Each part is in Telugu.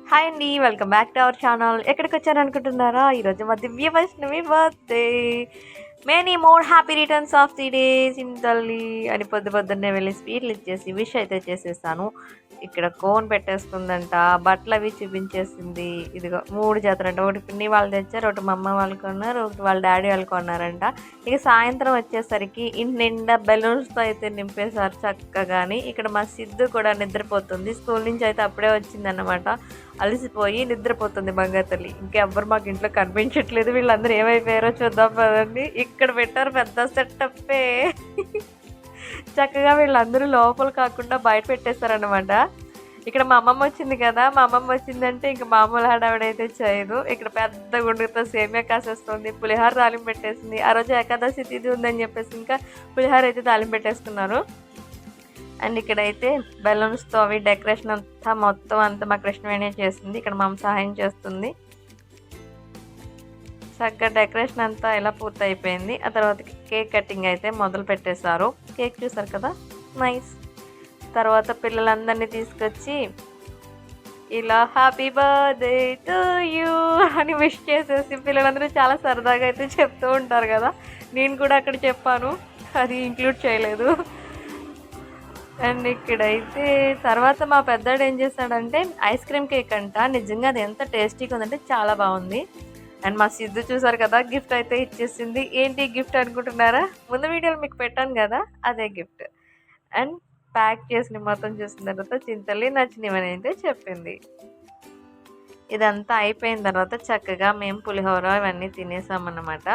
హాయ్ అండి, welcome back to our channel. ఎక్కడికి వచ్చారనుకుంటున్నారా? ఈరోజు మా Divya Vaishnavi birthday. Many more happy returns of the day సింతల్లి అని పొద్దున్నే వెళ్ళి స్వీట్లు ఇచ్చేసి విష్ అయితే చేసేసాను. ఇక్కడ కోన్ పెట్టేసుకుందంట, బట్టలు అవి చూపించేసింది. ఇదిగో 3 జతలంట. ఒకటి పిన్ని వాళ్ళు తెచ్చారు, ఒకటి మా అమ్మ వాళ్ళు కొన్నారు, ఒకటి వాళ్ళ డాడీ వాళ్ళు కొన్నారంట. ఇక సాయంత్రం వచ్చేసరికి ఇంటి నిండా బెలూన్స్తో అయితే నింపేశారు చక్కగాని. ఇక్కడ మా సిద్ధు కూడా నిద్రపోతుంది. స్కూల్ నుంచి అయితే అప్పుడే వచ్చిందన్నమాట. అలసిపోయి నిద్రపోతుంది బంగారు తల్లి. ఇంకెవ్వరు మాకు ఇంట్లో కనిపించట్లేదు. వీళ్ళందరూ ఏమైపోయారో చూద్దాం పదండి. ఇక్కడ పెట్టారు పెద్ద సెటప్పే. చక్కగా వీళ్ళందరూ లోపల కాకుండా బయట పెట్టేస్తారనమాట. ఇక్కడ మా అమ్మమ్మ వచ్చింది కదా, మా అమ్మమ్మ వచ్చిందంటే ఇంకా మామూలు హడావిడైతే చేయదు. ఇక్కడ పెద్ద గుండుతో సేమియా కాసేస్తుంది, పులిహార తాలింపు పెట్టేసింది. ఆ రోజు ఏకాదశి తిథి ఉందని చెప్పేసి ఇంకా పులిహార అయితే తాలింపు పెట్టేసుకున్నారు. అండ్ ఇక్కడైతే బెలూన్స్తో అవి డెకరేషన్ అంతా మొత్తం అంతా మా కృష్ణవేణి చేస్తుంది. ఇక్కడ మా అమ్మ సహాయం చేస్తుంది. చక్కగా డెకరేషన్ అంతా ఇలా పూర్తి అయిపోయింది. ఆ తర్వాత కేక్ కటింగ్ అయితే మొదలు పెట్టేశారు. కేక్ చూసారు కదా, నైస్. తర్వాత పిల్లలందరినీ తీసుకొచ్చి ఇలా హ్యాపీ బర్త్డే టు యూ అని విష్ చేసేసి పిల్లలందరూ చాలా సరదాగా అయితే చెప్తూ ఉంటారు కదా, నేను కూడా అక్కడ చెప్పాను, అది ఇంక్లూడ్ చేయలేదు. అండ్ ఇక్కడైతే తర్వాత మా పెద్దాడు ఏం చేశాడంటే ఐస్ క్రీమ్ కేక్ అంట. నిజంగా అది ఎంత టేస్టీగా ఉందంటే చాలా బాగుంది. అండ్ మా సిద్ధు చూసారు కదా, గిఫ్ట్ అయితే ఇచ్చేసింది. ఏంటి గిఫ్ట్ అనుకుంటున్నారా? ముందు వీడియోలో మీకు పెట్టాను కదా, అదే గిఫ్ట్. అండ్ ప్యాక్ చేసిన మొత్తం చూసిన తర్వాత చింతల్లి నచ్చినవని అయితే చెప్పింది. ఇదంతా అయిపోయిన తర్వాత చక్కగా మేము పులిహోర ఇవన్నీ తినేసామన్నమాట.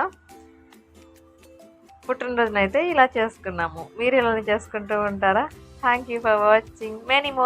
పుట్టినరోజునైతే ఇలా చేసుకున్నాము. మీరు ఇలానే చేసుకుంటూ ఉంటారా? Thank you for watching. Many more